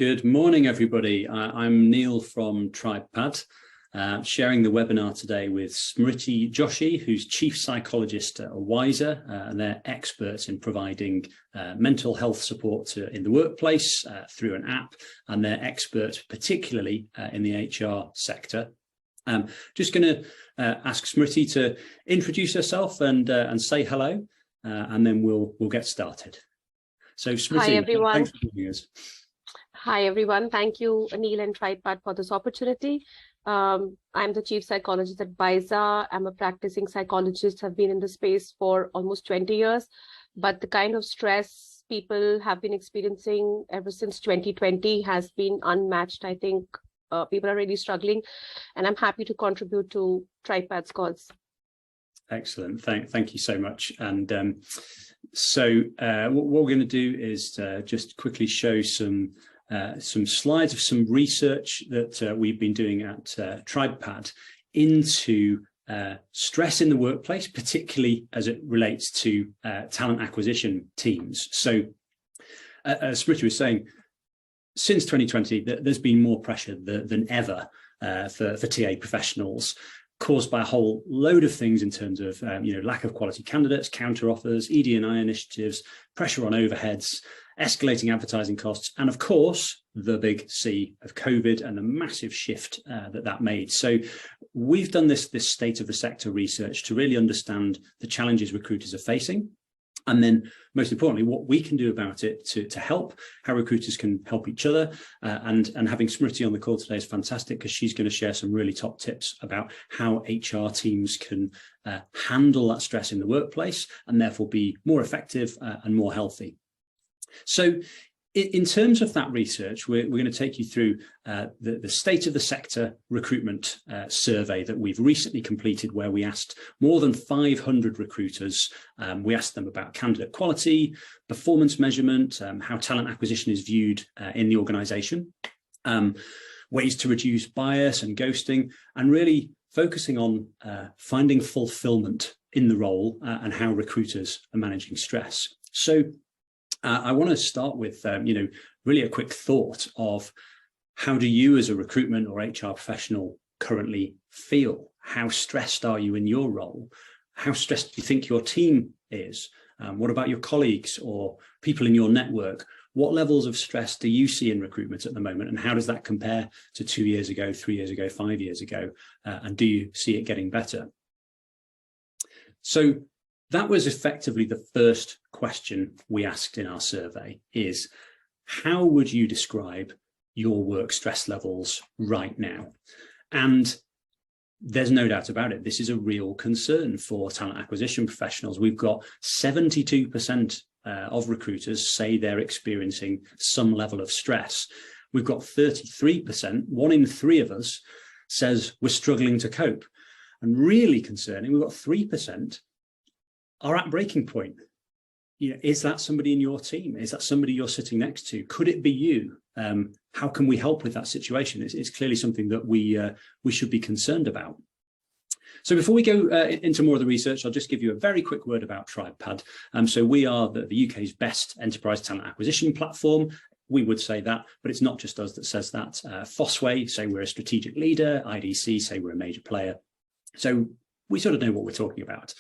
Good morning, everybody. I'm Neil from Tribepad, sharing the webinar today with Smriti Joshi, who's Chief Psychologist at Wysa, and they're experts in providing mental health support in the workplace through an app, and they're experts particularly in the HR sector. Just going to ask Smriti to introduce herself and say hello, and then we'll get started. So Smriti, hi everyone. Thanks for joining us. Hi everyone. Thank you, Neil and Tribepad, for this opportunity. I'm the Chief Psychologist at Wysa. I'm a practicing psychologist, have been in the space for almost 20 years, but the kind of stress people have been experiencing ever since 2020 has been unmatched. I think people are really struggling, and I'm happy to contribute to Tripad's cause. Excellent. Thank you so much. And so what we're going to do is just quickly show some slides of some research that we've been doing at Tribepad into stress in the workplace, particularly as it relates to talent acquisition teams. So as Smriti was saying, since 2020, there's been more pressure than ever for TA professionals, caused by a whole load of things in terms of lack of quality candidates, counter offers, ED&I initiatives, pressure on overheads, escalating advertising costs, and of course the big C of COVID and the massive shift that made. So we've done this state of the sector research to really understand the challenges recruiters are facing, and then most importantly what we can do about it to help, how recruiters can help each other. And having Smriti on the call today is fantastic, because she's going to share some really top tips about how HR teams can handle that stress in the workplace and therefore be more effective and more healthy. So in terms of that research, we're going to take you through the state of the sector recruitment survey that we've recently completed, where we asked more than 500 recruiters. We asked them about candidate quality, performance measurement, how talent acquisition is viewed in the organisation, ways to reduce bias and ghosting, and really focusing on finding fulfilment in the role and how recruiters are managing stress. So I want to start with, really a quick thought of how do you as a recruitment or HR professional currently feel? How stressed are you in your role? How stressed do you think your team is? What about your colleagues or people in your network? What levels of stress do you see in recruitment at the moment? And how does that compare to 2 years ago, 3 years ago, 5 years ago? And do you see it getting better? So that was effectively the first question we asked in our survey, is how would you describe your work stress levels right now? And there's no doubt about it, this is a real concern for talent acquisition professionals. We've got 72% of recruiters say they're experiencing some level of stress. We've got 33%, 1 in 3 of us, says we're struggling to cope. And really concerning, we've got 3% are at breaking point. Is that somebody in your team? Is that somebody you're sitting next to? Could it be you? How can we help with that situation? It's clearly something that we should be concerned about. So before we go into more of the research, I'll just give you a very quick word about Tribepad. So we are the UK's best enterprise talent acquisition platform. We would say that, but it's not just us that says that. Fosway say we're a strategic leader. IDC say we're a major player. So we sort of know what we're talking about.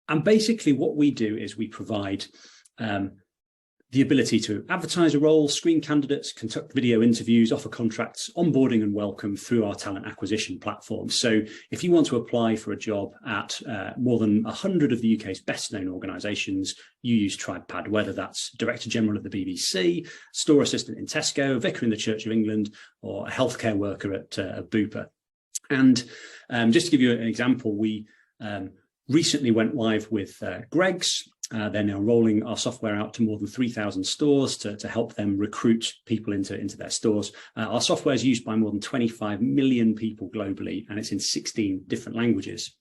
And basically what we do is we provide the ability to advertise a role, screen candidates, conduct video interviews, offer contracts, onboarding and welcome through our talent acquisition platform. So if you want to apply for a job at more than 100 of the UK's best known organisations, you use Tribepad, whether that's Director General of the BBC, store assistant in Tesco, vicar in the Church of England, or a healthcare worker at Bupa. And just to give you an example, we recently went live with Greggs. They're now rolling our software out to more than 3,000 stores to help them recruit people into their stores. Our software is used by more than 25 million people globally, and it's in 16 different languages.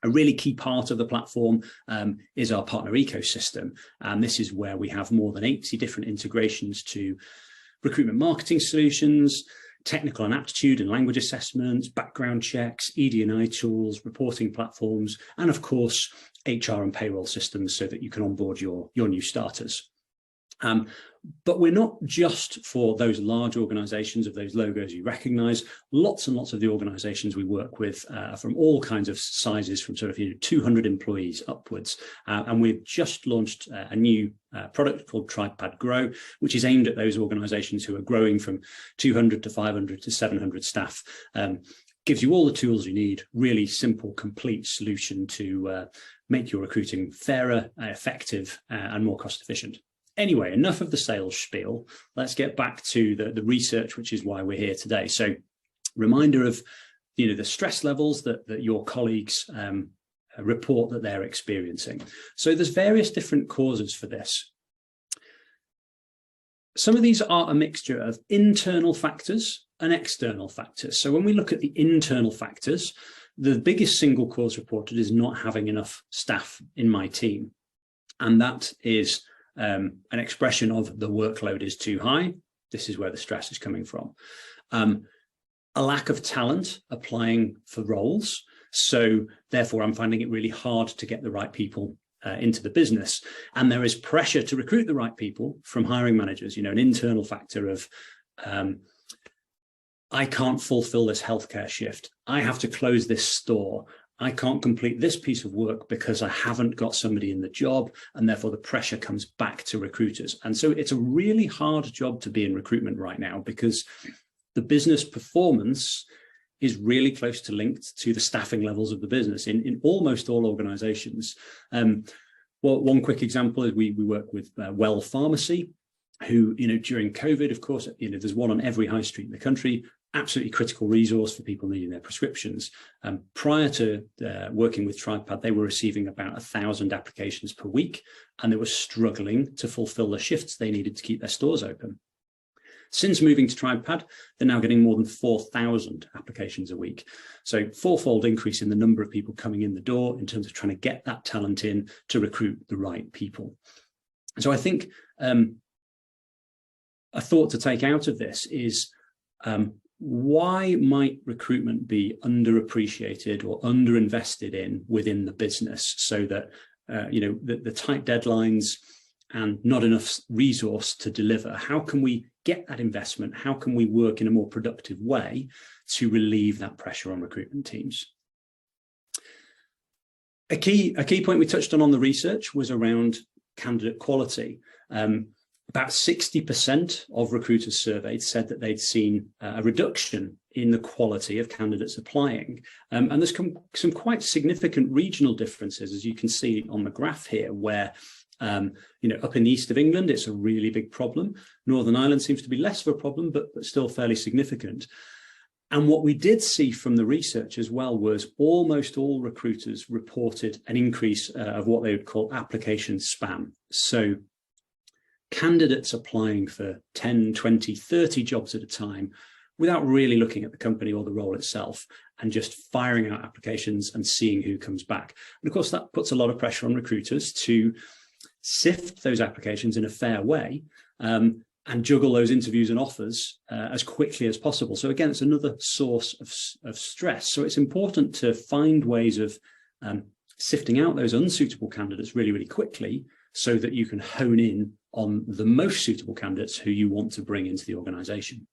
A really key part of the platform is our partner ecosystem. And this is where we have more than 80 different integrations to recruitment marketing solutions, technical and aptitude and language assessments, background checks, ED&I tools, reporting platforms, and of course, HR and payroll systems so that you can onboard your new starters. But we're not just for those large organizations of those logos you recognize. Lots and lots of the organizations we work with from all kinds of sizes, from sort of 200 employees upwards. And we've just launched a new product called Tribepad Grow, which is aimed at those organizations who are growing from 200 to 500 to 700 staff. Gives you all the tools you need, really simple, complete solution to make your recruiting fairer, effective, and more cost efficient. Anyway, enough of the sales spiel. Let's get back to the research, which is why we're here today. So, reminder of the stress levels that your colleagues report that they're experiencing. So there's various different causes for this. Some of these are a mixture of internal factors and external factors. So when we look at the internal factors, the biggest single cause reported is not having enough staff in my team. And that is an expression of the workload is too high. This is where the stress is coming from. A lack of talent applying for roles. So therefore, I'm finding it really hard to get the right people into the business. And there is pressure to recruit the right people from hiring managers, an internal factor of, I can't fulfill this healthcare shift. I have to close this store. I can't complete this piece of work because I haven't got somebody in the job, and therefore the pressure comes back to recruiters. And so it's a really hard job to be in recruitment right now, because the business performance is really close to linked to the staffing levels of the business in almost all organizations. Well, one quick example is we work with Well Pharmacy, who, during COVID, of course, there's one on every high street in the country, absolutely critical resource for people needing their prescriptions. Prior to working with Tribepad, they were receiving about 1,000 applications per week, and they were struggling to fulfill the shifts they needed to keep their stores open. Since moving to Tribepad, they're now getting more than 4,000 applications a week. So fourfold increase in the number of people coming in the door in terms of trying to get that talent in to recruit the right people. So I think a thought to take out of this is, why might recruitment be underappreciated or underinvested in within the business, so that the tight deadlines and not enough resource to deliver? How can we get that investment? How can we work in a more productive way to relieve that pressure on recruitment teams? A key point we touched on the research was around candidate quality. About 60% of recruiters surveyed said that they'd seen a reduction in the quality of candidates applying. And there's some quite significant regional differences, as you can see on the graph here, where up in the east of England, it's a really big problem. Northern Ireland seems to be less of a problem, but still fairly significant. And what we did see from the research as well was almost all recruiters reported an increase of what they would call application spam. So candidates applying for 10, 20, 30 jobs at a time without really looking at the company or the role itself, and just firing out applications and seeing who comes back. And of course, that puts a lot of pressure on recruiters to sift those applications in a fair way, and juggle those interviews and offers as quickly as possible. So again, it's another source of stress. So it's important to find ways of sifting out those unsuitable candidates really, really quickly, so that you can hone in on the most suitable candidates who you want to bring into the organization.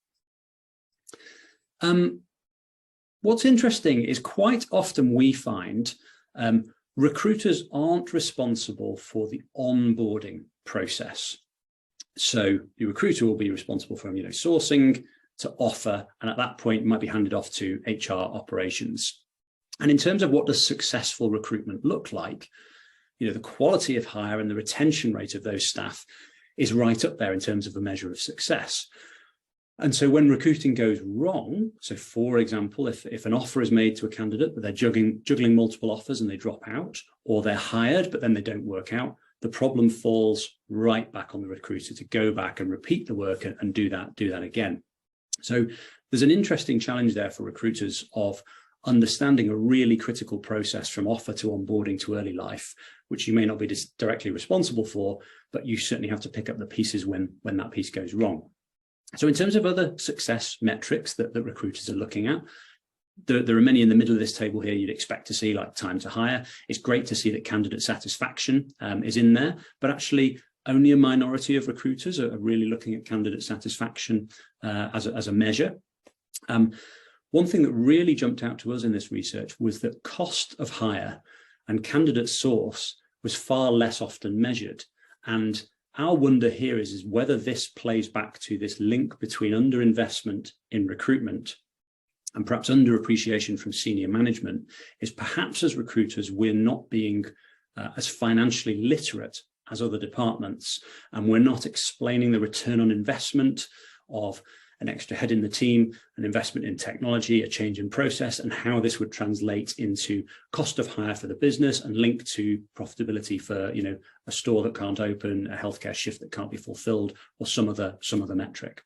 What's interesting is quite often we find recruiters aren't responsible for the onboarding process. So the recruiter will be responsible from sourcing to offer, and at that point might be handed off to HR operations. And in terms of what does successful recruitment look like, the quality of hire and the retention rate of those staff is right up there in terms of a measure of success. And so when recruiting goes wrong, so for example, if an offer is made to a candidate, but they're juggling multiple offers and they drop out, or they're hired, but then they don't work out, the problem falls right back on the recruiter to go back and repeat the work and do that again. So there's an interesting challenge there for recruiters of understanding a really critical process from offer to onboarding to early life, which you may not be directly responsible for, but you certainly have to pick up the pieces when that piece goes wrong. So in terms of other success metrics that recruiters are looking at, there are many in the middle of this table here you'd expect to see, like time to hire. It's great to see that candidate satisfaction is in there, but actually only a minority of recruiters are really looking at candidate satisfaction as a measure. One thing that really jumped out to us in this research was that cost of hire and candidate source was far less often measured. And our wonder here is whether this plays back to this link between underinvestment in recruitment and perhaps underappreciation from senior management, is perhaps as recruiters, we're not being as financially literate as other departments, and we're not explaining the return on investment of an extra head in the team, an investment in technology, a change in process, and how this would translate into cost of hire for the business and link to profitability for, you know, a store that can't open, a healthcare shift that can't be fulfilled, or some other metric.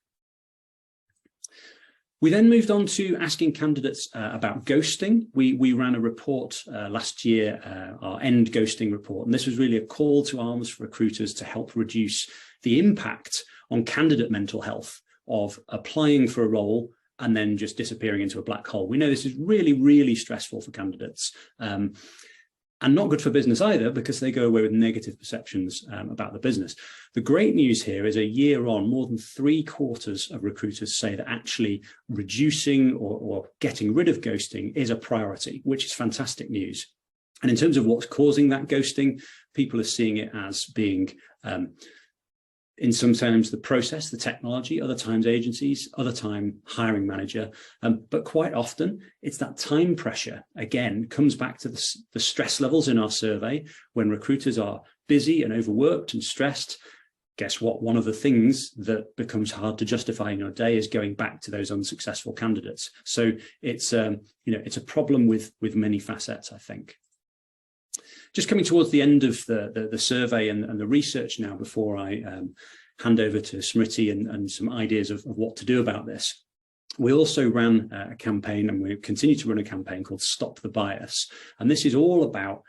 We then moved on to asking candidates about ghosting. We ran a report last year, our End Ghosting report, and this was really a call to arms for recruiters to help reduce the impact on candidate mental health of applying for a role and then just disappearing into a black hole. We know this is really, really stressful for candidates and not good for business either, because they go away with negative perceptions about the business. The great news here is a year on, more than 3/4 of recruiters say that actually reducing or getting rid of ghosting is a priority, which is fantastic news. And in terms of what's causing that ghosting, people are seeing it as being in some times the process, the technology, other times agencies, other time hiring manager. But quite often it's that time pressure, again, comes back to the stress levels in our survey. When recruiters are busy and overworked and stressed, guess what? One of the things that becomes hard to justify in your day is going back to those unsuccessful candidates. So it's, it's a problem with many facets, I think. Just coming towards the end of the survey and the research now, before I hand over to Smriti and some ideas of what to do about this. We also ran a campaign, and we continue to run a campaign called Stop the Bias. And this is all about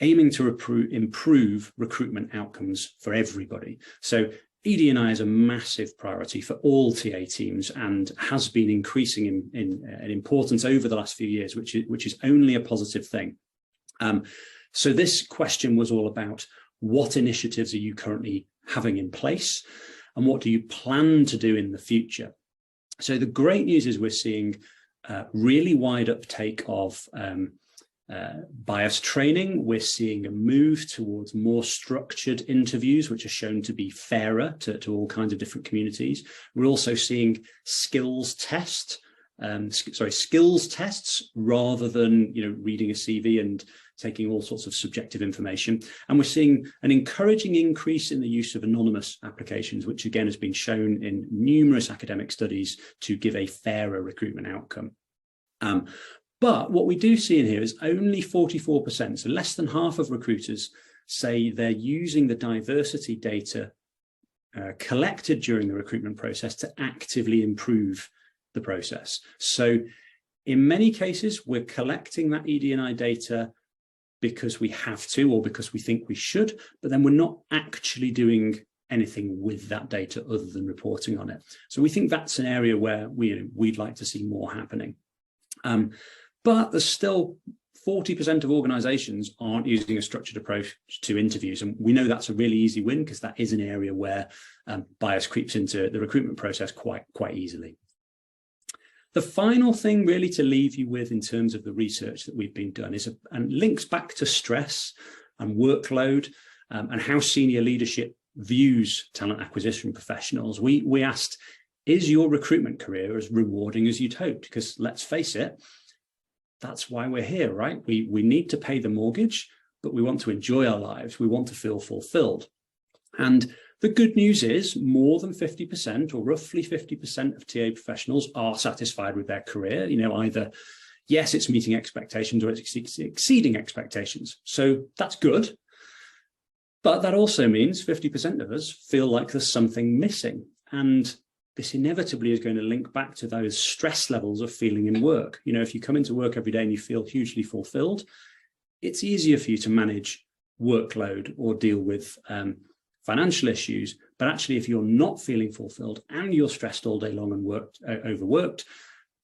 aiming to improve recruitment outcomes for everybody. So ED&I is a massive priority for all TA teams and has been increasing in importance over the last few years, which is only a positive thing. So this question was all about what initiatives are you currently having in place and what do you plan to do in the future? So the great news is we're seeing really wide uptake of bias training. We're seeing a move towards more structured interviews, which are shown to be fairer to all kinds of different communities. We're also seeing skills tests rather than reading a CV and taking all sorts of subjective information. And we're seeing an encouraging increase in the use of anonymous applications, which again has been shown in numerous academic studies to give a fairer recruitment outcome. But what we do see in here is only 44%, so less than half of recruiters say they're using the diversity data collected during the recruitment process to actively improve the process. So in many cases, we're collecting that ED&I data because we have to, or because we think we should, but then we're not actually doing anything with that data other than reporting on it. So we think that's an area where we'd like to see more happening. But there's still 40% of organizations aren't using a structured approach to interviews. And we know that's a really easy win, because that is an area where bias creeps into the recruitment process quite easily. The final thing really to leave you with in terms of the research that we've been done is, and links back to stress and workload and how senior leadership views talent acquisition professionals. We asked, is your recruitment career as rewarding as you'd hoped? Because let's face it, that's why we're here, right? We need to pay the mortgage, but we want to enjoy our lives. We want to feel fulfilled. And the good news is more than 50%, or roughly 50% of TA professionals are satisfied with their career. Either, yes, it's meeting expectations, or it's exceeding expectations. So that's good. But that also means 50% of us feel like there's something missing. And this inevitably is going to link back to those stress levels of feeling in work. If you come into work every day and you feel hugely fulfilled, it's easier for you to manage workload or deal with financial issues. But actually, if you're not feeling fulfilled and you're stressed all day long and overworked,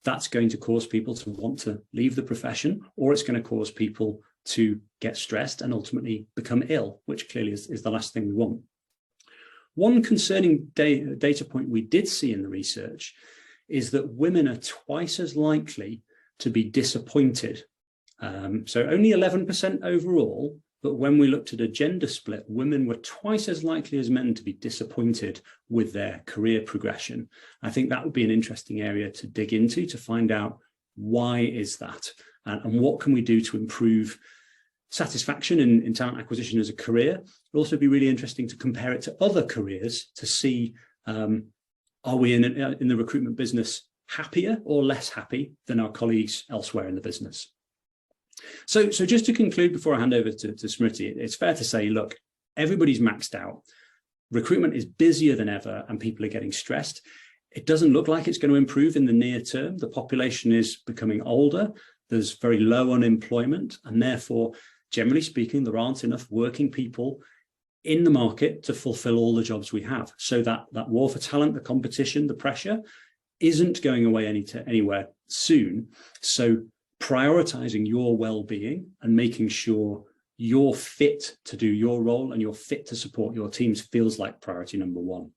that's going to cause people to want to leave the profession, or it's going to cause people to get stressed and ultimately become ill, which clearly is the last thing we want. One concerning data point we did see in the research is that women are twice as likely to be disappointed. So only 11% overall, but when we looked at a gender split, women were twice as likely as men to be disappointed with their career progression. I think that would be an interesting area to dig into to find out why is that, and what can we do to improve satisfaction in talent acquisition as a career. It'll also be really interesting to compare it to other careers to see, are we in the recruitment business happier or less happy than our colleagues elsewhere in the business? So just to conclude before I hand over to Smriti, it's fair to say, look, everybody's maxed out. Recruitment is busier than ever and people are getting stressed. It doesn't look like it's going to improve in the near term. The population is becoming older. There's very low unemployment, and therefore, generally speaking, there aren't enough working people in the market to fulfill all the jobs we have. So that war for talent, the competition, the pressure isn't going away anywhere soon. So prioritizing your well-being and making sure you're fit to do your role and you're fit to support your teams feels like priority number one.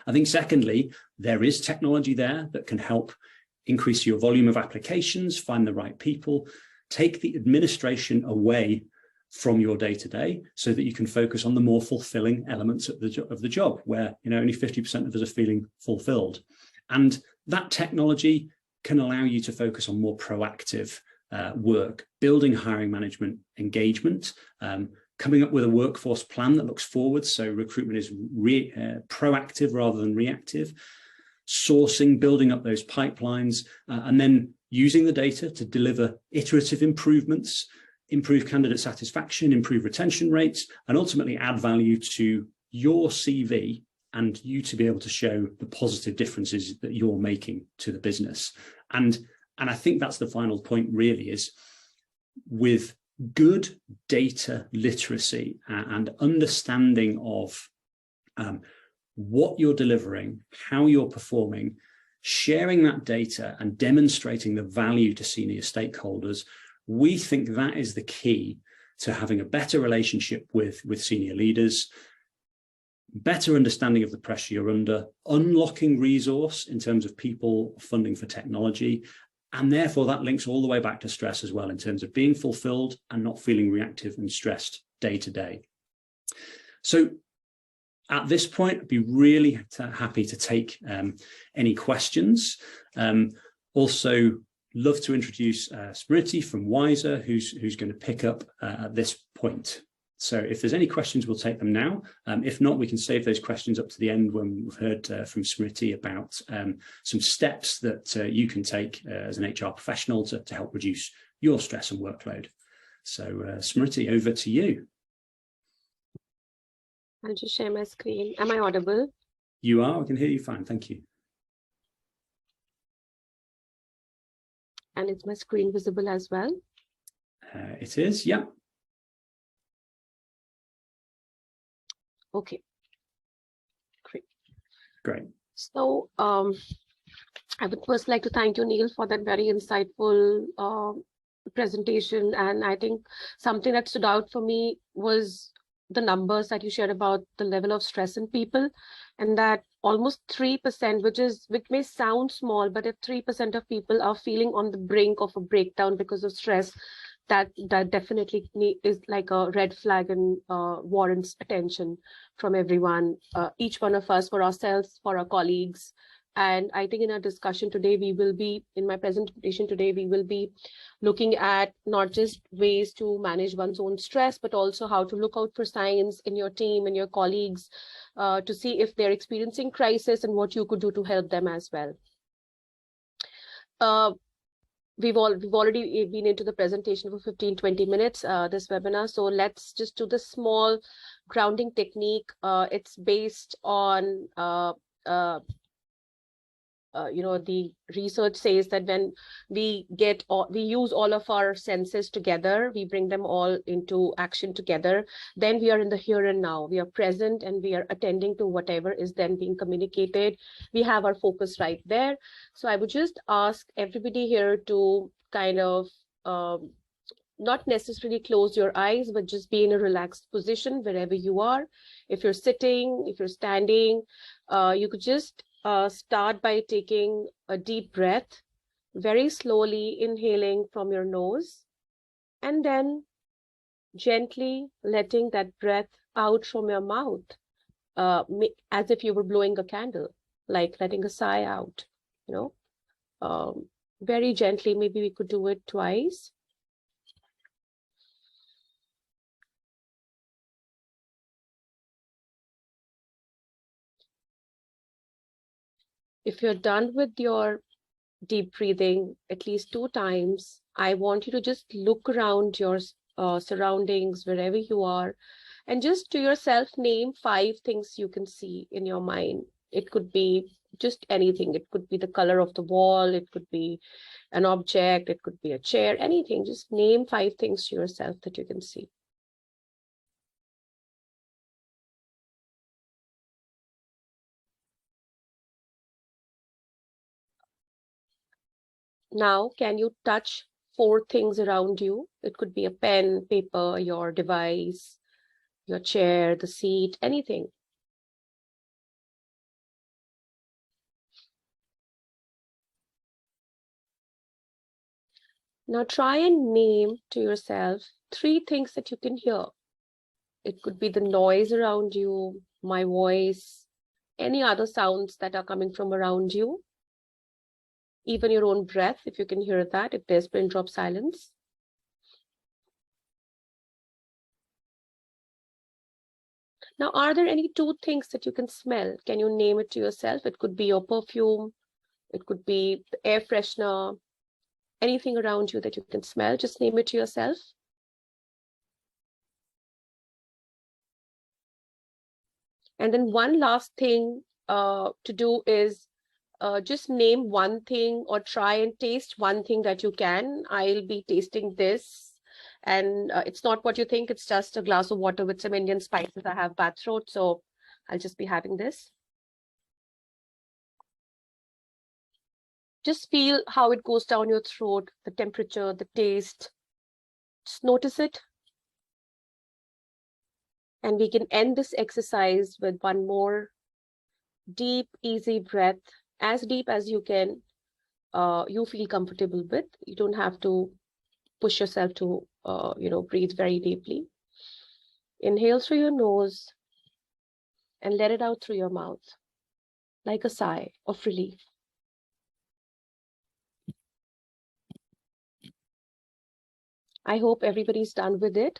I think secondly, there is technology there that can help increase your volume of applications, find the right people, take the administration away from your day-to-day so that you can focus on the more fulfilling elements of the job where only 50% of us are feeling fulfilled. And that technology can allow you to focus on more proactive work, building hiring management engagement, coming up with a workforce plan that looks forward, so recruitment is proactive rather than reactive, sourcing, building up those pipelines, and then using the data to deliver iterative improvements, improve candidate satisfaction, improve retention rates, and ultimately add value to your CV and you to be able to show the positive differences that you're making to the business. And I think that's the final point really, is with good data literacy and understanding of what you're delivering, how you're performing, sharing that data and demonstrating the value to senior stakeholders, we think that is the key to having a better relationship with senior leaders, better understanding of the pressure you're under, unlocking resource in terms of people, funding for technology, and therefore that links all the way back to stress as well in terms of being fulfilled and not feeling reactive and stressed day to day. So at this point, I'd be really happy to take any questions. Also, love to introduce Smriti from Wysa, who's going to pick up at this point. So if there's any questions, we'll take them now. If not, we can save those questions up to the end when we've heard from Smriti about some steps that you can take as an HR professional to help reduce your stress and workload. So Smriti, over to you. I'll just share my screen. Am I audible? You are. I can hear you fine. Thank you. And is my screen visible as well? It is, yeah. Okay, Great. So I would first like to thank you, Neil, for that very insightful presentation. And I think something that stood out for me was the numbers that you shared about the level of stress in people, and that almost 3%, which may sound small, but if 3% of people are feeling on the brink of a breakdown because of stress, that definitely is like a red flag and warrants attention from everyone, each one of us, for ourselves, for our colleagues. And I think in our discussion today, in my presentation today, we will be looking at not just ways to manage one's own stress, but also how to look out for signs in your team and your colleagues to see if they're experiencing crisis and what you could do to help them as well. We've already been into the presentation for 15-20 minutes, this webinar. So let's just do the small grounding technique. It's based on, the research says that when we use all of our senses together, we bring them all into action together, then we are in the here and now. We are present and we are attending to whatever is then being communicated. We have our focus right there. So I would just ask everybody here to kind of not necessarily close your eyes, but just be in a relaxed position wherever you are. If you're sitting, if you're standing, you could just start by taking a deep breath, very slowly inhaling from your nose, and then gently letting that breath out from your mouth, as if you were blowing a candle, like letting a sigh out, you know, very gently. Maybe we could do it twice. If you're done with your deep breathing at least 2 times, I want you to just look around your surroundings, wherever you are, and just to yourself name 5 things you can see in your mind. It could be just anything. It could be the color of the wall. It could be an object. It could be a chair, anything. Just name 5 things to yourself that you can see. Now, can you touch 4 things around you? It could be a pen, paper, your device, your chair, the seat, anything. Now try and name to yourself 3 things that you can hear. It could be the noise around you, my voice, any other sounds that are coming from around you, even your own breath, if you can hear that, if there's pin drop silence. Now, are there any 2 things that you can smell? Can you name it to yourself? It could be your perfume, it could be the air freshener, anything around you that you can smell. Just name it to yourself. And then one last thing to do is just name 1 thing or try and taste 1 thing that you can. I'll be tasting this, and it's not what you think. It's just a glass of water with some Indian spices. I have bad throat, so I'll just be having this. Just feel how it goes down your throat, the temperature, the taste. Just notice it. And we can end this exercise with 1 more deep, easy breath, as deep as you can, you feel comfortable with. You don't have to push yourself to, breathe very deeply. Inhale through your nose and let it out through your mouth, like a sigh of relief. I hope everybody's done with it.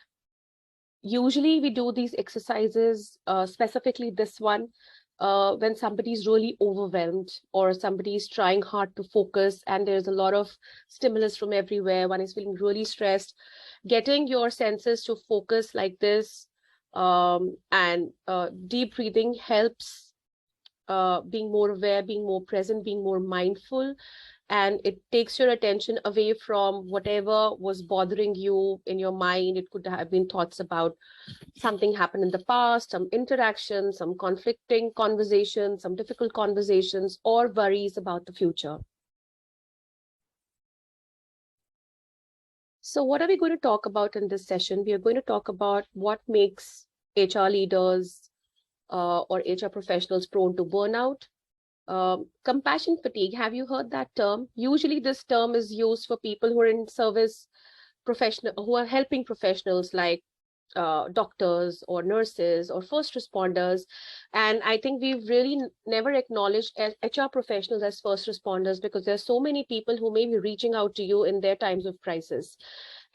Usually we do these exercises, specifically this one, when somebody's really overwhelmed or somebody's trying hard to focus and there's a lot of stimulus from everywhere. One is feeling really stressed. Getting your senses to focus like this and deep breathing helps being more aware, being more present, being more mindful. And it takes your attention away from whatever was bothering you in your mind. It could have been thoughts about something happened in the past, some interaction, some conflicting conversations, some difficult conversations, or worries about the future. So what are we going to talk about in this session? We are going to talk about what makes HR leaders or HR professionals prone to burnout. Compassion fatigue, have you heard that term? Usually this term is used for people who are in service professional, who are helping professionals like doctors or nurses or first responders. And I think we've really never acknowledged HR professionals as first responders, because there's so many people who may be reaching out to you in their times of crisis.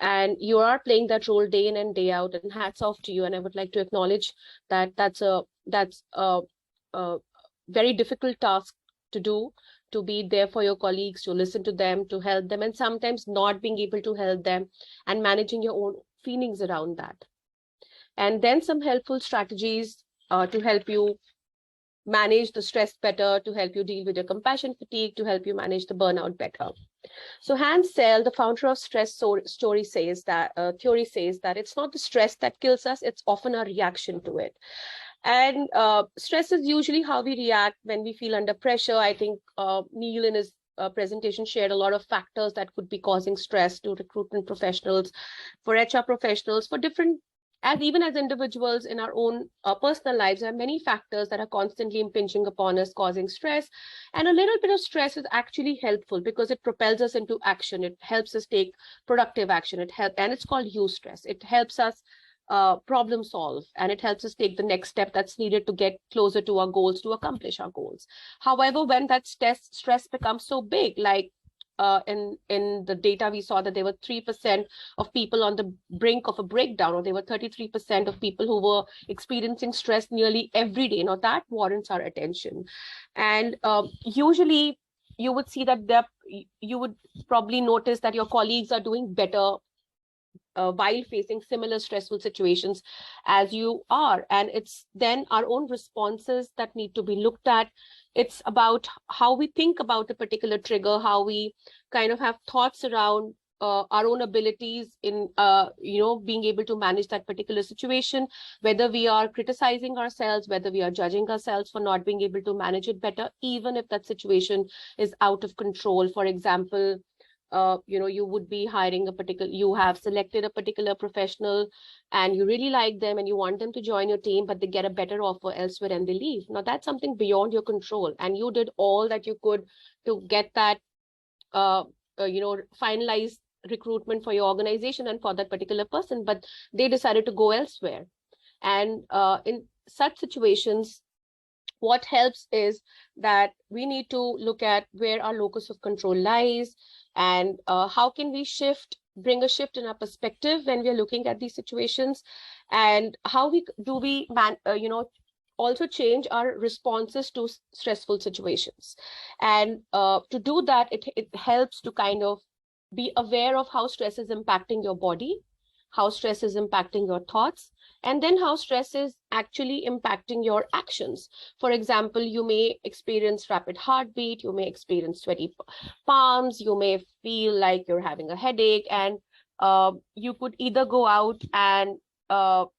And you are playing that role day in and day out, and hats off to you. And I would like to acknowledge that that's a very difficult task to do, to be there for your colleagues, to listen to them, to help them, and sometimes not being able to help them and managing your own feelings around that. And then some helpful strategies to help you manage the stress better, to help you deal with your compassion fatigue, to help you manage the burnout better. So Hans Sell, the founder of stress theory says that it's not the stress that kills us, it's often our reaction to it. And stress is usually how we react when we feel under pressure. I think Neil in his presentation shared a lot of factors that could be causing stress to recruitment professionals, for HR professionals, for different, as even as individuals in our own personal lives. There are many factors that are constantly impinging upon us, causing stress. And a little bit of stress is actually helpful because it propels us into action. It helps us take productive action. And it's called eustress. It helps us problem solve, and it helps us take the next step that's needed to get closer to our goals, to accomplish our goals. However, when that stress becomes so big, like in the data we saw that there were 3% of people on the brink of a breakdown, or there were 33% of people who were experiencing stress nearly every day. Now that warrants our attention. And usually you would see that you would probably notice that your colleagues are doing better while facing similar stressful situations as you are. And it's then our own responses that need to be looked at. It's about how we think about a particular trigger, how we kind of have thoughts around our own abilities in being able to manage that particular situation, whether we are criticizing ourselves, whether we are judging ourselves for not being able to manage it better, even if that situation is out of control. For example, you would be hiring you have selected a particular professional and you really like them and you want them to join your team, but they get a better offer elsewhere and they leave. Now that's something beyond your control, and you did all that you could to get that finalized recruitment for your organization and for that particular person, but they decided to go elsewhere. And in such situations, what helps is that we need to look at where our locus of control lies, and how can we bring a shift in our perspective when we are looking at these situations, and how we also change our responses to stressful situations. And to do that, it helps to kind of be aware of how stress is impacting your body, how stress is impacting your thoughts, and then how stress is actually impacting your actions. For example, you may experience rapid heartbeat, you may experience sweaty palms, you may feel like you're having a headache, and you could either go out and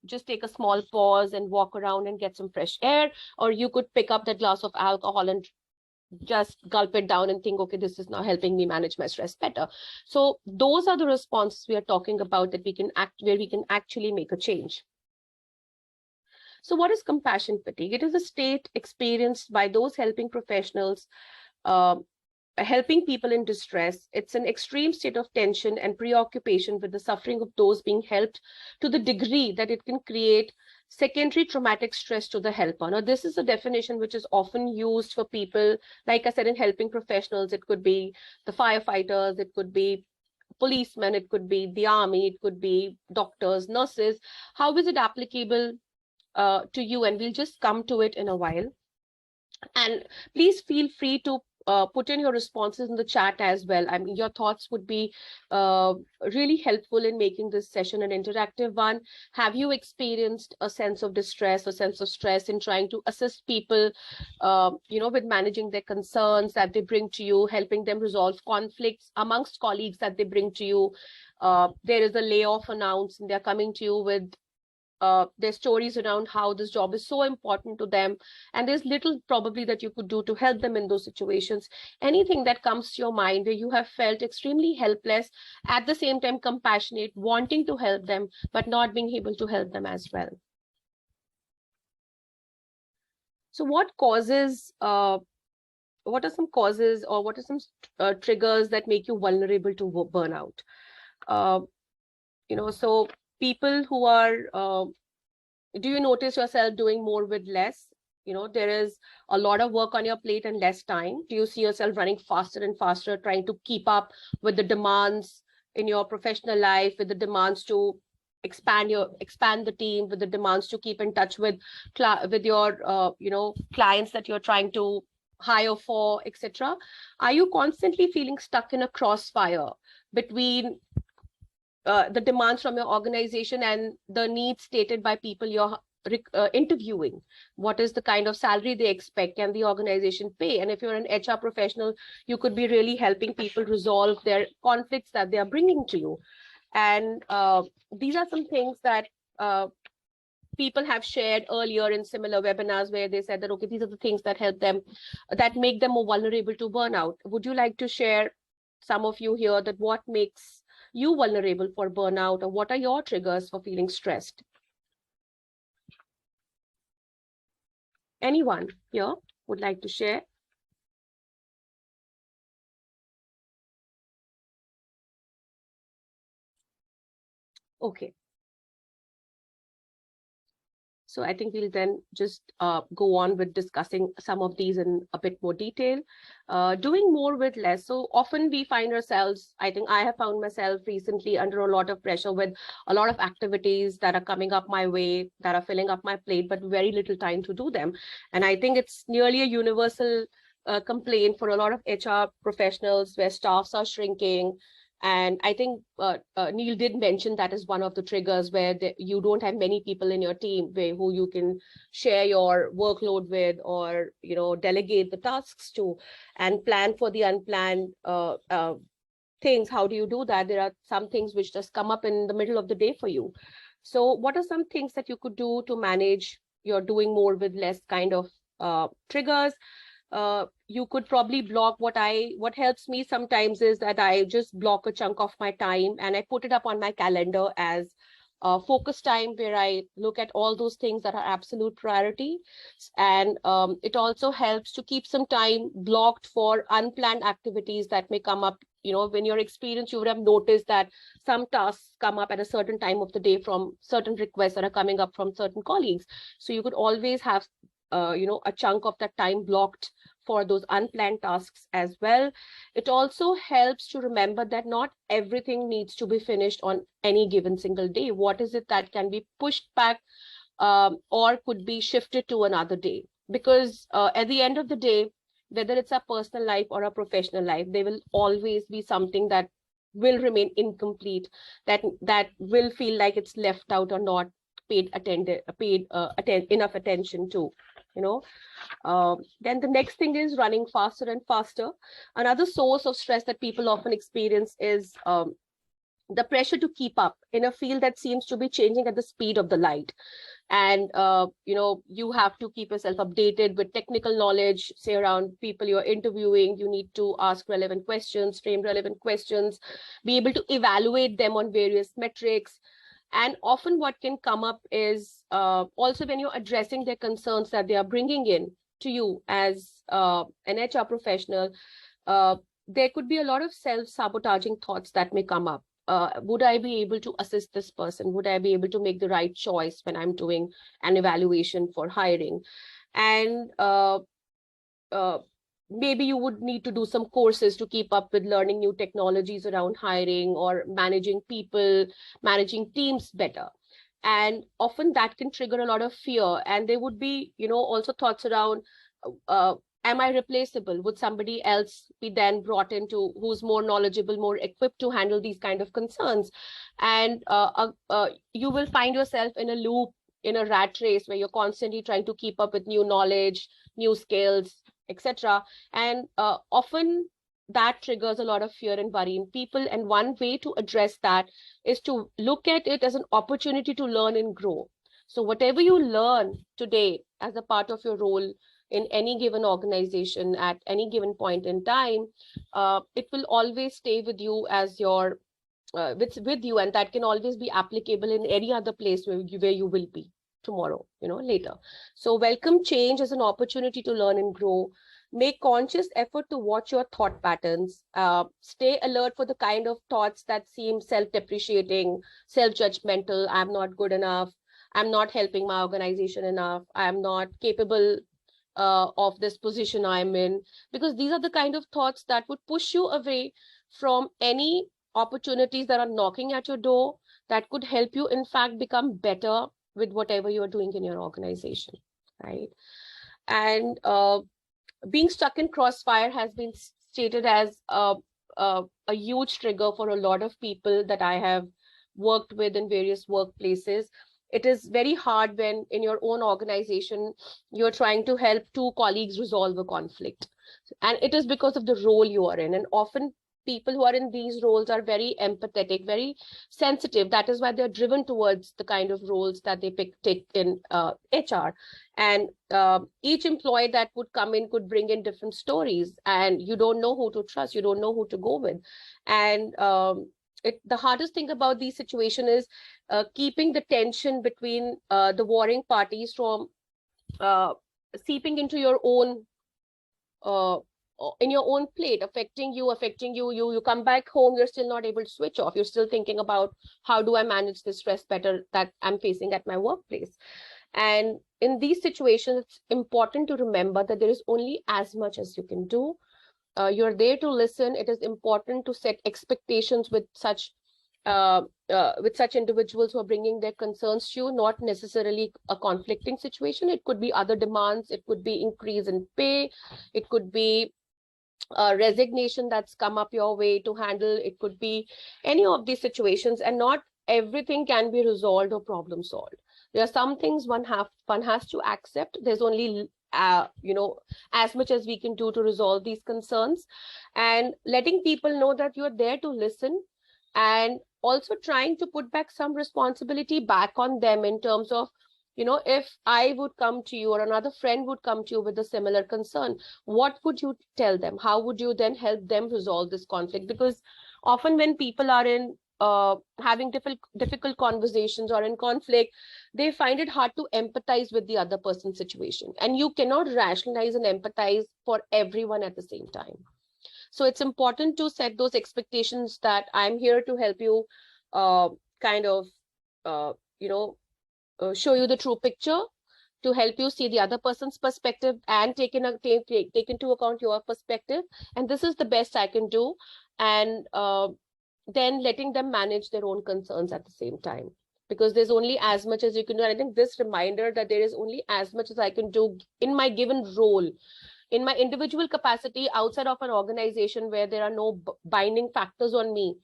just take a small pause and walk around and get some fresh air, or you could pick up that glass of alcohol and just gulp it down and think, okay, this is now helping me manage my stress better. So those are the responses we are talking about that where we can actually make a change. So what is compassion fatigue? It is a state experienced by those helping professionals, helping people in distress. It's an extreme state of tension and preoccupation with the suffering of those being helped, to the degree that it can create secondary traumatic stress to the helper. Now, this is a definition which is often used for people, like I said, in helping professionals. It could be the firefighters, it could be policemen, it could be the army, it could be doctors, nurses. How is it applicable to you? And we'll just come to it in a while. And please feel free to put in your responses in the chat as well. I mean, your thoughts would be really helpful in making this session an interactive one. Have you experienced a sense of distress or sense of stress in trying to assist people, with managing their concerns that they bring to you, helping them resolve conflicts amongst colleagues that they bring to you? There is a layoff announced and they're coming to you with their stories around how this job is so important to them, and there's little probably that you could do to help them in those situations. Anything that comes to your mind where you have felt extremely helpless, at the same time compassionate, wanting to help them, but not being able to help them as well. So what are some causes, or what are some triggers that make you vulnerable to burnout? So people who are, do you notice yourself doing more with less? There is a lot of work on your plate and less time. Do you see yourself running faster and faster, trying to keep up with the demands in your professional life, with the demands to expand the team, with the demands to keep in touch with your clients that you're trying to hire for, etc.? Are you constantly feeling stuck in a crossfire between the demands from your organization and the needs stated by people you're interviewing? What is the kind of salary they expect? Can the organization pay? And if you're an HR professional, you could be really helping people resolve their conflicts that they are bringing to you. And these are some things that people have shared earlier in similar webinars where they said that, okay, these are the things that help them, that make them more vulnerable to burnout. Would you like to share, some of you here, that what makes you vulnerable for burnout, or what are your triggers for feeling stressed? Anyone here would like to share? Okay. So I think we'll then just go on with discussing some of these in a bit more detail. Doing more with less. So often we find ourselves, I think I have found myself recently under a lot of pressure with a lot of activities that are coming up my way, that are filling up my plate, but very little time to do them. And I think it's nearly a universal complaint for a lot of HR professionals where staffs are shrinking. And I think Neil did mention that is one of the triggers where you don't have many people in your team who you can share your workload with, or delegate the tasks to, and plan for the unplanned things. How do you do that? There are some things which just come up in the middle of the day for you. So what are some things that you could do to manage your doing more with less kind of triggers? You could probably block. What helps me sometimes is that I just block a chunk of my time and I put it up on my calendar as focus time, where I look at all those things that are absolute priority. And it also helps to keep some time blocked for unplanned activities that may come up. When you're experienced, you would have noticed that some tasks come up at a certain time of the day from certain requests that are coming up from certain colleagues. So you could always have a chunk of that time blocked for those unplanned tasks as well. It also helps to remember that not everything needs to be finished on any given single day. What is it that can be pushed back or could be shifted to another day? Because at the end of the day, whether it's a personal life or a professional life, there will always be something that will remain incomplete, that will feel like it's left out or not paid enough attention to. Then the next thing is running faster and faster. Another source of stress that people often experience is the pressure to keep up in a field that seems to be changing at the speed of the light. And you have to keep yourself updated with technical knowledge, say around people you're interviewing. You need to ask relevant questions, frame relevant questions, be able to evaluate them on various metrics. And often what can come up is also when you're addressing their concerns that they are bringing in to you as an HR professional, there could be a lot of self-sabotaging thoughts that may come up. Would I be able to assist this person? Would I be able to make the right choice when I'm doing an evaluation for hiring? And maybe you would need to do some courses to keep up with learning new technologies around hiring or managing people, managing teams better. And often that can trigger a lot of fear. And there would be, also thoughts around, am I replaceable? Would somebody else be then brought into who's more knowledgeable, more equipped to handle these kind of concerns? And you will find yourself in a loop, in a rat race, where you're constantly trying to keep up with new knowledge, new skills, etc. And often that triggers a lot of fear and worry in people. And one way to address that is to look at it as an opportunity to learn and grow. So whatever you learn today as a part of your role in any given organization at any given point in time, it will always stay with you as your with you, and that can always be applicable in any other place where you will be tomorrow, later. So welcome change as an opportunity to learn and grow. Make conscious effort to watch your thought patterns. Stay alert for the kind of thoughts that seem self-depreciating, self-judgmental. I'm not good enough. I'm not helping my organization enough. I'm not capable of this position I'm in. Because these are the kind of thoughts that would push you away from any opportunities that are knocking at your door that could help you, in fact, become better with whatever you are doing in your organization, right? And being stuck in crossfire has been stated as a huge trigger for a lot of people that I have worked with in various workplaces. It is very hard when in your own organization, you're trying to help two colleagues resolve a conflict. And it is because of the role you are in. And often people who are in these roles are very empathetic, very sensitive. That is why they're driven towards the kind of roles that they take in HR. And each employee that would come in could bring in different stories, and you don't know who to trust, you don't know who to go with. And the hardest thing about these situations is keeping the tension between the warring parties from seeping into your own in your own plate, affecting you. You come back home, you're still not able to switch off. You're still thinking about, how do I manage this stress better that I'm facing at my workplace? And in these situations, it's important to remember that there is only as much as you can do. You're there to listen. It is important to set expectations with such individuals who are bringing their concerns to you, not necessarily a conflicting situation. It could be other demands, it could be increase in pay, it could be a resignation that's come up your way to handle, it could be any of these situations, and not everything can be resolved or problem solved. There are some things one has to accept. There's only as much as we can do to resolve these concerns, and letting people know that you're there to listen, and also trying to put back some responsibility back on them in terms of, if I would come to you or another friend would come to you with a similar concern, what would you tell them? How would you then help them resolve this conflict? Because often when people are in having difficult conversations or in conflict, they find it hard to empathize with the other person's situation, and you cannot rationalize and empathize for everyone at the same time. So it's important to set those expectations that I'm here to help you show you the true picture, to help you see the other person's perspective and take into account your perspective. And this is the best I can do. And then letting them manage their own concerns at the same time, because there's only as much as you can do. And I think this reminder that there is only as much as I can do in my given role, in my individual capacity outside of an organization where there are no binding factors on me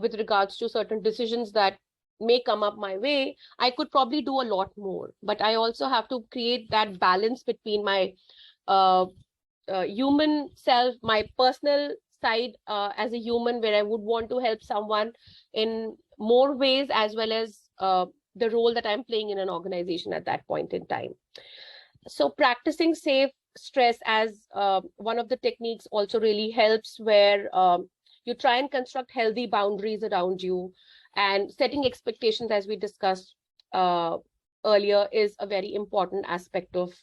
with regards to certain decisions that may come up my way, I could probably do a lot more. But I also have to create that balance between my human self, my personal side as a human, where I would want to help someone in more ways, as well as the role that I'm playing in an organization at that point in time. So practicing safe stress as one of the techniques also really helps, where you try and construct healthy boundaries around you, and setting expectations, as we discussed earlier, is a very important aspect of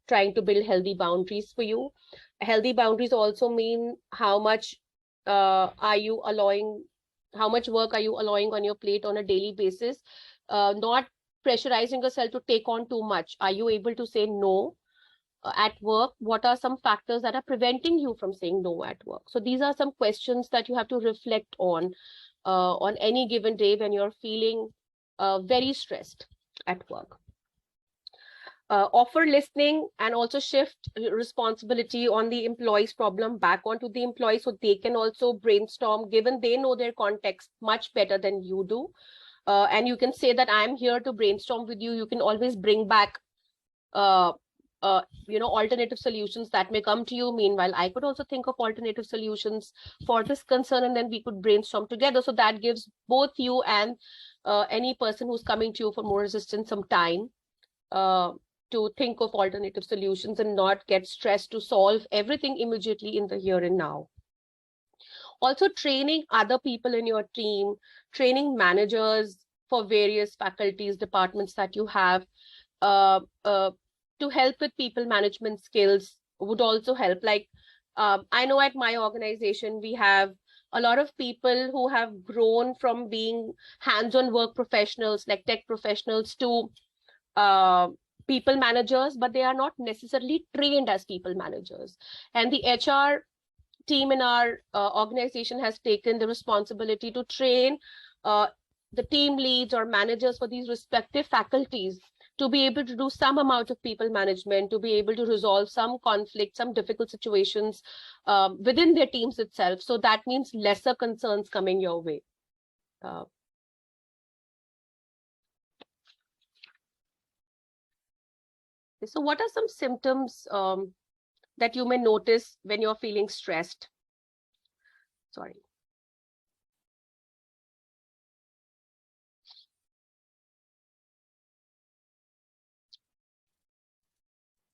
trying to build healthy boundaries for you. Healthy boundaries also mean how much work are you allowing on your plate on a daily basis, not pressurizing yourself to take on too much. Are you able to say no at work? What are some factors that are preventing you from saying no at work? So these are some questions that you have to reflect on any given day when you're feeling very stressed at work. Offer listening, and also shift responsibility on the employee's problem back onto the employee, so they can also brainstorm, given they know their context much better than you do. And you can say that I'm here to brainstorm with you. You can always bring back alternative solutions that may come to you. Meanwhile, I could also think of alternative solutions for this concern, and then we could brainstorm together. So that gives both you and any person who's coming to you for more assistance some time to think of alternative solutions, and not get stressed to solve everything immediately in the here and now. Also, training other people in your team, training managers for various faculties, departments that you have, to help with people management skills would also help. Like, I know at my organization, we have a lot of people who have grown from being hands-on work professionals, like tech professionals, to people managers, but they are not necessarily trained as people managers. And the HR team in our organization has taken the responsibility to train the team leads or managers for these respective faculties to be able to do some amount of people management, to be able to resolve some conflict, some difficult situations within their teams itself. So that means lesser concerns coming your way. So what are some symptoms that you may notice when you're feeling stressed? Sorry.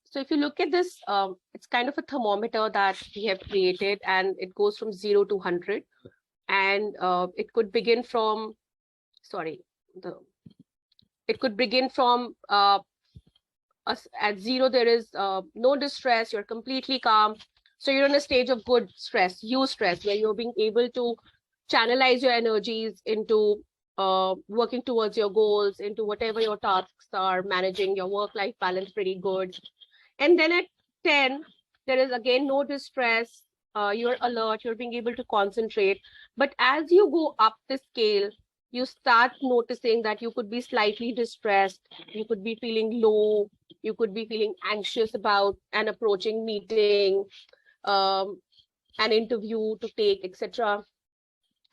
So if you look at this, it's kind of a thermometer that we have created, and it goes from 0 to 100. And it could begin from, it could begin from at 0, there is no distress, you're completely calm. So you're in a stage of good stress, eustress, where you're being able to channelize your energies into working towards your goals, into whatever your tasks are, managing your work-life balance pretty good. And then at 10, there is again no distress, you're alert, you're being able to concentrate. But as you go up the scale, you start noticing that you could be slightly distressed, you could be feeling low, you could be feeling anxious about an approaching meeting, an interview to take, etc.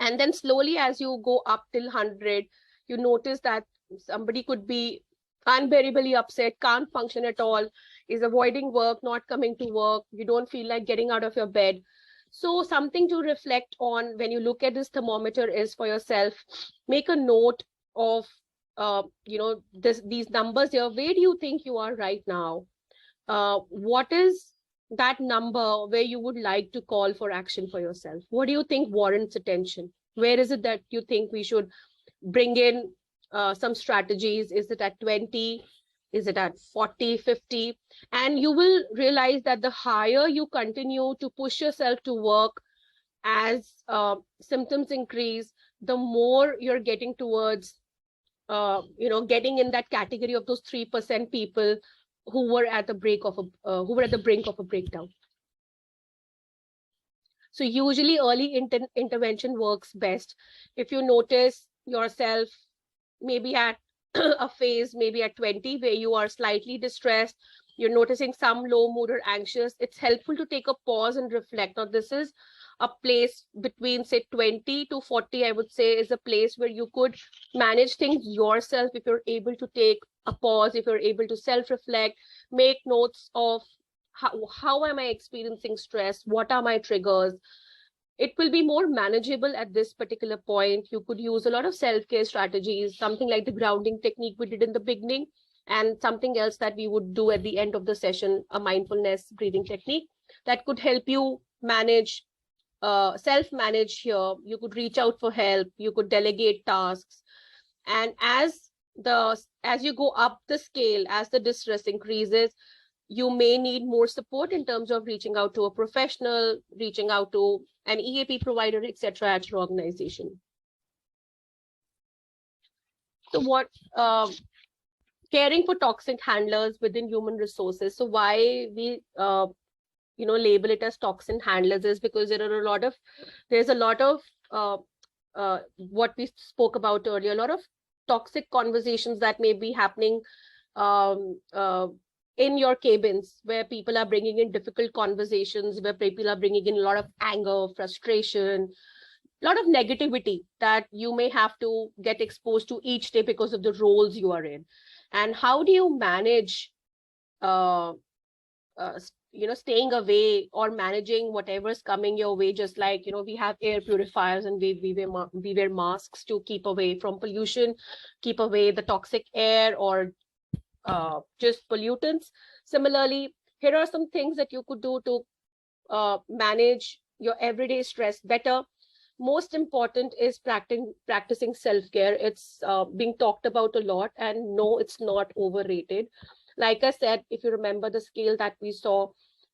And then slowly, as you go up till 100, you notice that somebody could be unbearably upset, can't function at all, is avoiding work, not coming to work, you don't feel like getting out of your bed. So something to reflect on when you look at this thermometer is, for yourself, make a note of these numbers here. Where do you think you are right now? What is that number where you would like to call for action for yourself? What do you think warrants attention? Where is it that you think we should bring in some strategies? Is it at 20? Is it at 40, 50? And you will realize that the higher you continue to push yourself to work, as symptoms increase, the more you're getting towards, getting in that category of those 3% people who were at the brink of a breakdown. So usually early intervention works best. If you notice yourself maybe at a phase, maybe at 20, where you are slightly distressed, you're noticing some low mood or anxious, it's helpful to take a pause and reflect. Now, this is a place between, say, 20 to 40, I would say, is a place where you could manage things yourself if you're able to take a pause, if you're able to self-reflect, make notes of how am I experiencing stress, what are my triggers. It will be more manageable at this particular point. You could use a lot of self-care strategies, something like the grounding technique we did in the beginning, and something else that we would do at the end of the session, a mindfulness breathing technique that could help you manage, self-manage here. You could reach out for help, you could delegate tasks. And as you go up the scale, as the distress increases, you may need more support in terms of reaching out to a professional, reaching out to an EAP provider, etc. at your organization. So what, caring for toxic handlers within human resources. So why we label it as toxin handlers is because there's a lot of what we spoke about earlier, a lot of toxic conversations that may be happening in your cabins, where people are bringing in difficult conversations, where people are bringing in a lot of anger, frustration, a lot of negativity that you may have to get exposed to each day because of the roles you are in. And how do you manage staying away or managing whatever's coming your way? Just like, we have air purifiers and we wear masks to keep away from pollution, keep away the toxic air or just pollutants. Similarly, here are some things that you could do to manage your everyday stress better. Most important is practicing self-care. It's being talked about a lot, and no, it's not overrated. Like I said, if you remember the scale that we saw,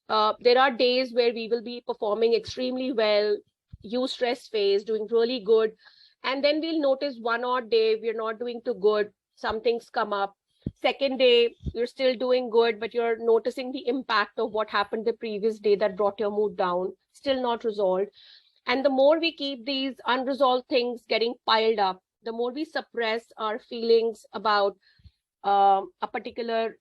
there are days where we will be performing extremely well, eustress phase, doing really good. And then we'll notice one odd day, we're not doing too good, some things come up. Second day, you're still doing good, but you're noticing the impact of what happened the previous day that brought your mood down, still not resolved. And the more we keep these unresolved things getting piled up, the more we suppress our feelings about a particular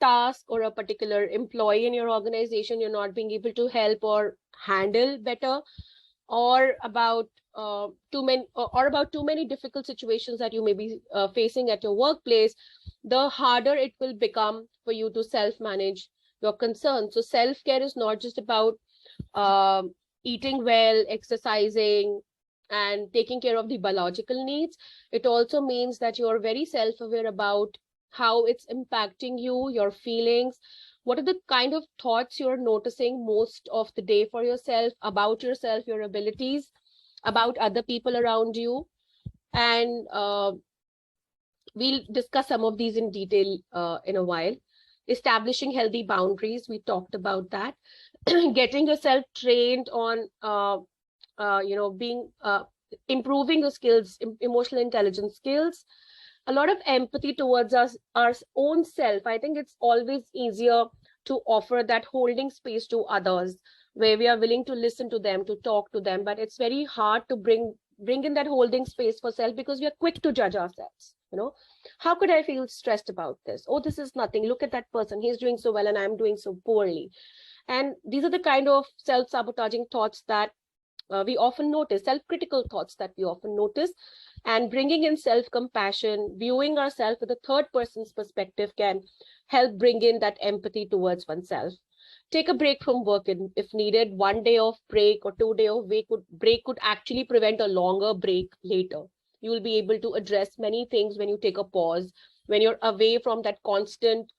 task or a particular employee in your organization you're not being able to help or handle better, or about too many difficult situations that you may be facing at your workplace, the harder it will become for you to self-manage your concerns. So self-care is not just about eating well, exercising, and taking care of the biological needs. It also means that you're very self-aware about how it's impacting you, your feelings. What are the kind of thoughts you're noticing most of the day for yourself, about yourself, your abilities, about other people around you? And we'll discuss some of these in detail in a while. Establishing healthy boundaries, we talked about that. Getting yourself trained on being improving your skills, emotional intelligence skills, a lot of empathy towards us, our own self. I think it's always easier to offer that holding space to others, where we are willing to listen to them, to talk to them, but it's very hard to bring in that holding space for self, because we are quick to judge ourselves. How could I feel stressed about this? Oh, this is nothing. Look at that person. He's doing so well and I'm doing so poorly. And these are the kind of self-sabotaging thoughts that we often notice, self-critical thoughts that we often notice. And bringing in self-compassion, viewing ourselves with a third person's perspective, can help bring in that empathy towards oneself. Take a break from work if needed. 1 day of break or 2 day of break could actually prevent a longer break later. You will be able to address many things when you take a pause, when you're away from that constant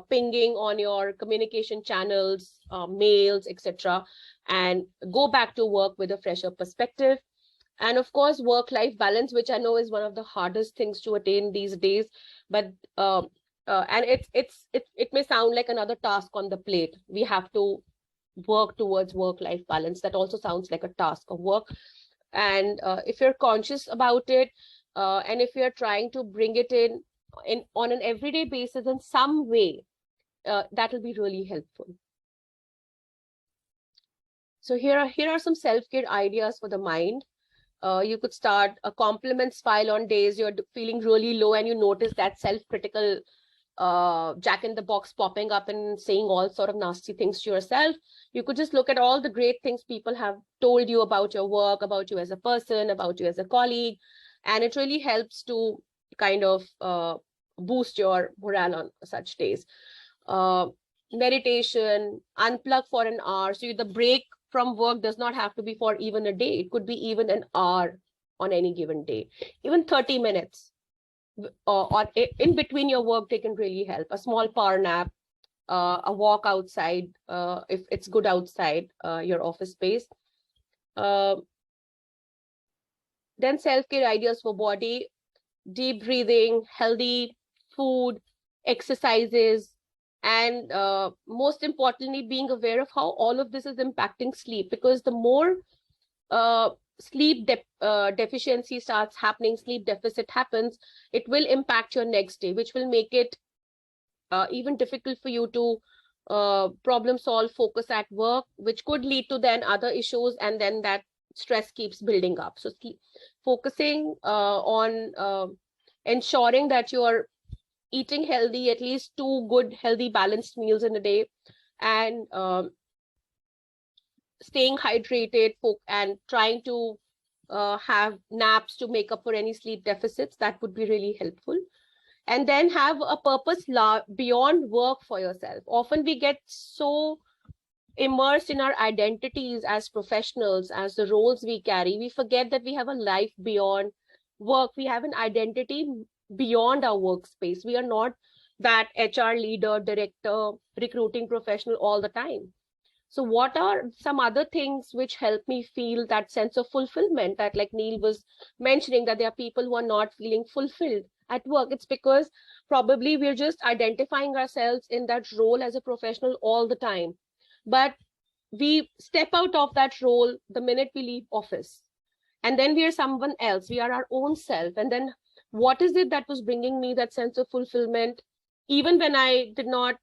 pinging on your communication channels, mails, etc., and go back to work with a fresher perspective. And of course, work-life balance, which I know is one of the hardest things to attain these days, but and it may sound like another task on the plate. We have to work towards work-life balance. That also sounds like a task of work. And if you're conscious about it, and if you're trying to bring it in on an everyday basis in some way, that will be really helpful. So here are some self-care ideas for the mind. You could start a compliments file on days you're feeling really low and you notice that self-critical jack-in-the-box popping up and saying all sort of nasty things to yourself. You could just look at all the great things people have told you about your work, about you as a person, about you as a colleague, and it really helps to kind of boost your morale on such days. Meditation, unplug for an hour. So the break from work does not have to be for even a day. It could be even an hour on any given day, even 30 minutes. Or in between your work, they can really help. A small power nap, a walk outside, if it's good outside your office space. Then self-care ideas for body, deep breathing, healthy food, exercises, and most importantly, being aware of how all of this is impacting sleep, because the more sleep deficiency starts happening, sleep deficit happens, it will impact your next day, which will make it even difficult for you to problem solve, focus at work, which could lead to then other issues, and then that stress keeps building up. So focusing on ensuring that you are eating healthy, at least 2 good, healthy, balanced meals in a day, and staying hydrated, and trying to have naps to make up for any sleep deficits, that would be really helpful. And then have a purpose beyond work for yourself. Often we get so immersed in our identities as professionals, as the roles we carry, we forget that we have a life beyond work. We have an identity beyond our workspace. We are not that HR leader, director, recruiting professional all the time. So what are some other things which help me feel that sense of fulfillment, that like Neil was mentioning, that there are people who are not feeling fulfilled at work? It's because probably we're just identifying ourselves in that role as a professional all the time. But we step out of that role the minute we leave office. And then we are someone else. We are our own self. And then what is it that was bringing me that sense of fulfillment, even when I did not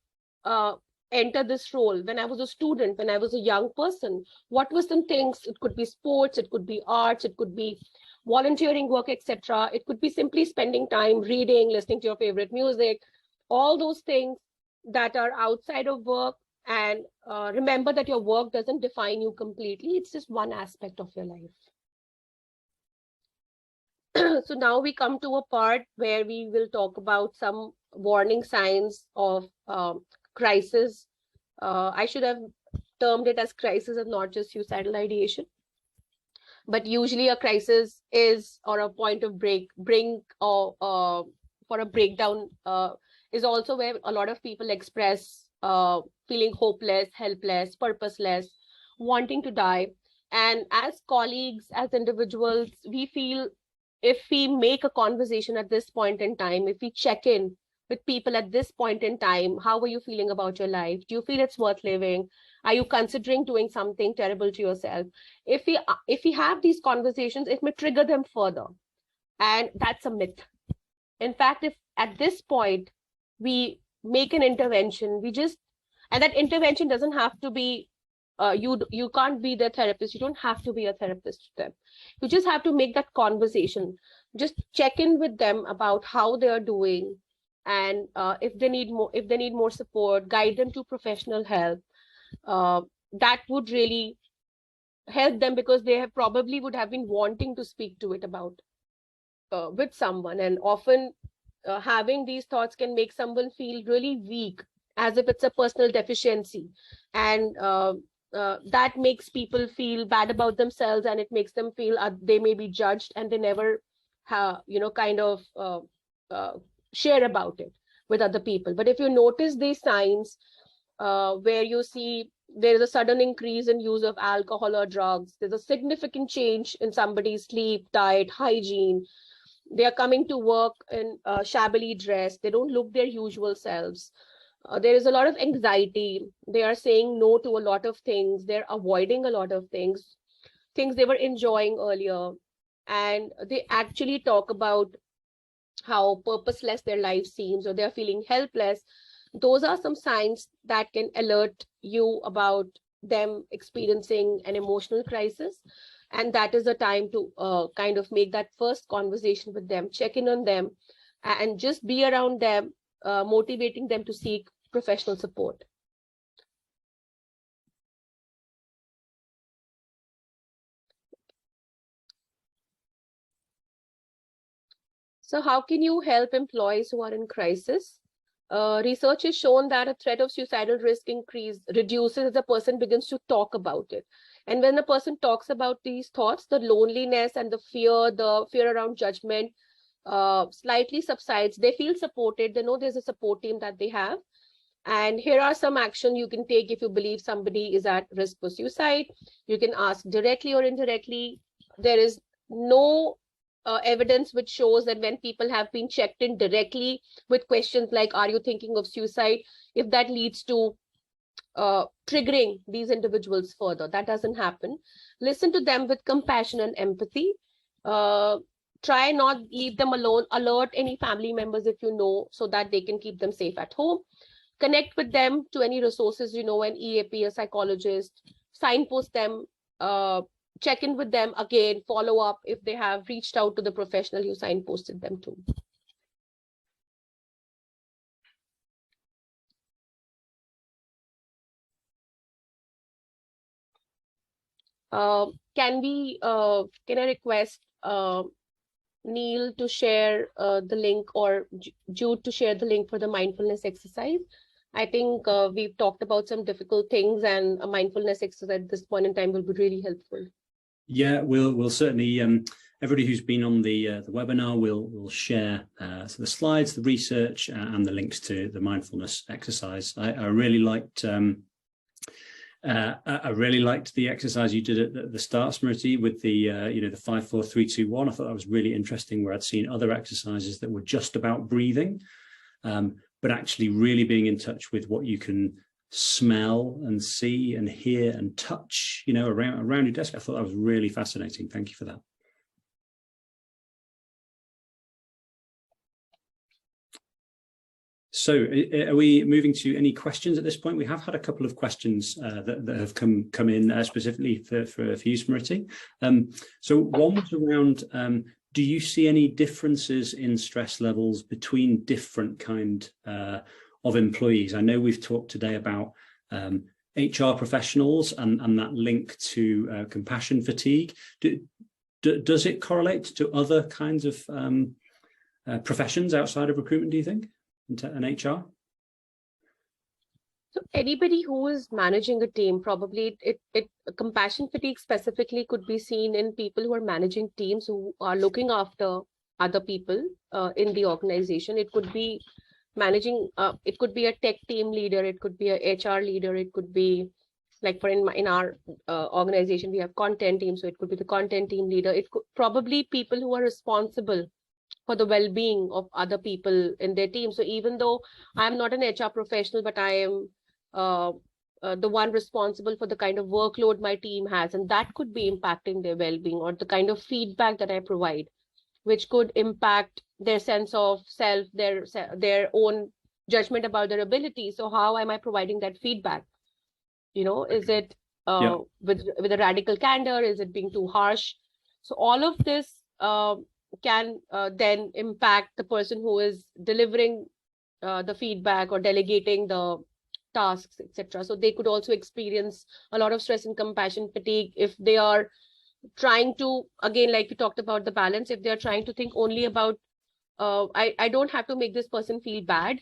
enter this role, when I was a student, when I was a young person? What were some things? It could be sports, it could be arts, it could be volunteering work, etc. It could be simply spending time reading, listening to your favorite music, all those things that are outside of work. And remember that your work doesn't define you completely. It's just one aspect of your life. So now we come to a part where we will talk about some warning signs of crisis. I should have termed it as crisis and not just suicidal ideation. But usually a crisis is, or a point of for a breakdown is also where a lot of people express feeling hopeless, helpless, purposeless, wanting to die. And as colleagues, as individuals, we feel if we make a conversation at this point in time, if we check in with people at this point in time, how are you feeling about your life? Do you feel it's worth living? Are you considering doing something terrible to yourself? If we have these conversations, it may trigger them further. And that's a myth. In fact, if at this point we make an intervention, and that intervention doesn't have to be, you can't be their therapist. You don't have to be a therapist to them. You just have to make that conversation. Just check in with them about how they are doing, and if they need more support, guide them to professional help. That would really help them, because they would have been wanting to speak to it about with someone. And often having these thoughts can make someone feel really weak, as if it's a personal deficiency, and that makes people feel bad about themselves, and it makes them feel they may be judged, and they never share about it with other people. But if you notice these signs where you see there is a sudden increase in use of alcohol or drugs, there's a significant change in somebody's sleep, diet, hygiene, they are coming to work in shabbily dressed, they don't look their usual selves, there is a lot of anxiety, they are saying no to a lot of things, they're avoiding a lot of things they were enjoying earlier, and they actually talk about how purposeless their life seems, or they're feeling helpless. Those are some signs that can alert you about them experiencing an emotional crisis. And that is the time to kind of make that first conversation with them, check in on them, and just be around them, motivating them to seek professional support. So how can you help employees who are in crisis? Research has shown that a threat of suicidal risk reduces as the person begins to talk about it. And when the person talks about these thoughts, the loneliness and the fear around judgment slightly subsides. They feel supported. They know there's a support team that they have. And here are some action you can take if you believe somebody is at risk for suicide. You can ask directly or indirectly. There is no evidence which shows that when people have been checked in directly with questions like, are you thinking of suicide, if that leads to triggering these individuals further. That doesn't happen. Listen to them with compassion and empathy. Try not leave them alone. Alert any family members if you know, so that they can keep them safe at home. Connect with them to any resources, an EAP, a psychologist, signpost them, check in with them again, follow up if they have reached out to the professional you signposted them to. Can I request Neil to share the link, or Jude to share the link for the mindfulness exercise? I think we've talked about some difficult things, and a mindfulness exercise at this point in time will be really helpful. Yeah, we'll certainly, everybody who's been on the webinar will share so the slides, the research, and the links to the mindfulness exercise. I really liked the exercise you did at the start, Smriti, with the the 5, 4, 3, 2, 1. I thought that was really interesting, where I'd seen other exercises that were just about breathing, but actually really being in touch with what you can smell and see and hear and touch, around your desk. I thought that was really fascinating. Thank you for that. So are we moving to any questions at this point? We have had a couple of questions that have come in specifically for you, Smriti. So one was around, do you see any differences in stress levels between different kind of employees? I know we've talked today about HR professionals and that link to compassion fatigue. Does it correlate to other kinds of professions outside of recruitment, do you think, and HR? So anybody who is managing a team, probably compassion fatigue specifically could be seen in people who are managing teams who are looking after other people in the organization. It could be managing, it could be a tech team leader, it could be a HR leader, it could be like in our organization, we have content team. So it could be the content team leader. It could probably people who are responsible for the well-being of other people in their team. So even though I'm not an HR professional, but I am the one responsible for the kind of workload my team has, and that could be impacting their well-being, or the kind of feedback that I provide, which could impact their sense of self, their own judgment about their ability. So how am I providing that feedback? Is it with a radical candor? Is it being too harsh? So all of this can then impact the person who is delivering the feedback or delegating the tasks, etc. So they could also experience a lot of stress and compassion fatigue if they are trying to, again, like we talked about the balance, if they're trying to think only about, I don't have to make this person feel bad,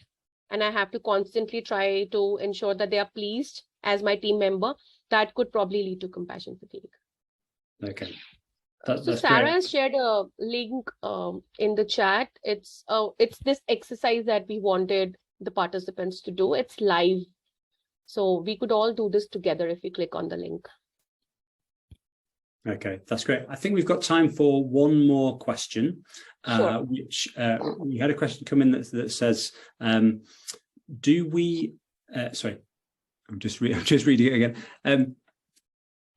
and I have to constantly try to ensure that they are pleased as my team member, that could probably lead to compassion fatigue. Okay. So Sarah has shared a link in the chat. It's this exercise that we wanted the participants to do. It's live. So we could all do this together if we click on the link. Okay, that's great. I think we've got time for one more question, Sure. which we had a question come in that says, do we, sorry, I'm just reading it again.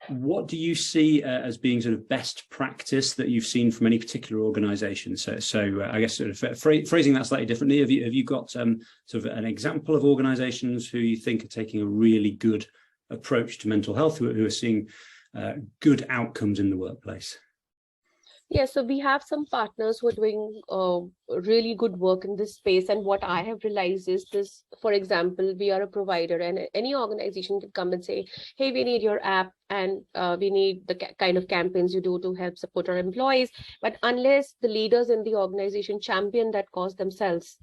What do you see as being sort of best practice that you've seen from any particular organisation? So I guess sort of phrasing that slightly differently, have you got sort of an example of organisations who you think are taking a really good approach to mental health, who are seeing good outcomes in the workplace? Yeah, so we have some partners who are doing really good work in this space. And what I have realized is this: for example, we are a provider, and any organization can come and say, hey, we need your app, and we need the kind of campaigns you do to help support our employees. But unless the leaders in the organization champion that cause themselves,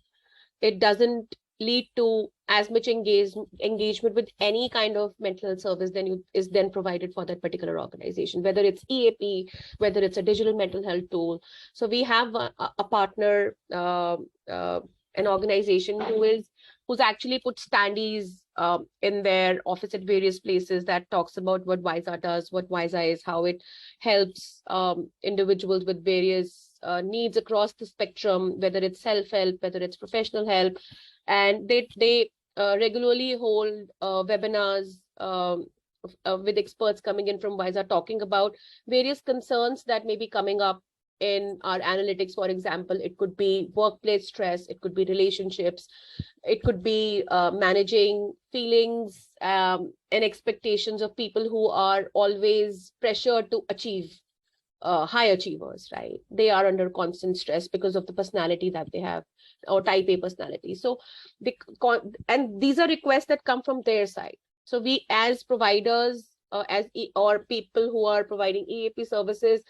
it doesn't lead to as much engagement with any kind of mental health service is then provided for that particular organization, whether it's EAP, whether it's a digital mental health tool. So we have a partner, an organization who's actually put standees in their office at various places that talks about what Wysa does, what Wysa is, how it helps individuals with various needs across the spectrum, whether it's self-help, whether it's professional help. And they regularly hold webinars with experts coming in from Wysa talking about various concerns that may be coming up in our analytics. For example, it could be workplace stress, it could be relationships, it could be managing feelings and expectations of people who are always pressured to achieve. High achievers, right? They are under constant stress because of the personality that they have, or type A personality. So and these are requests that come from their side. So we as providers, or people who are providing EAP services,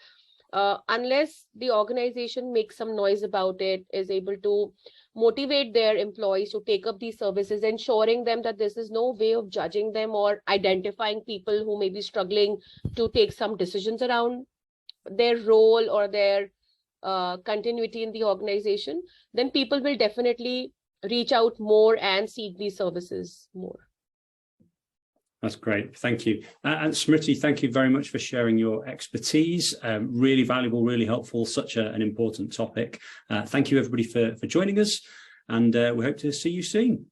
unless the organization makes some noise about it, is able to motivate their employees to take up these services, ensuring them that this is no way of judging them or identifying people who may be struggling to take some decisions around their role or their continuity in the organization, then people will definitely reach out more and seek these services more. That's great. Thank you. And Smriti, thank you very much for sharing your expertise. Really valuable, really helpful, such an important topic. Thank you, everybody, for joining us, and we hope to see you soon.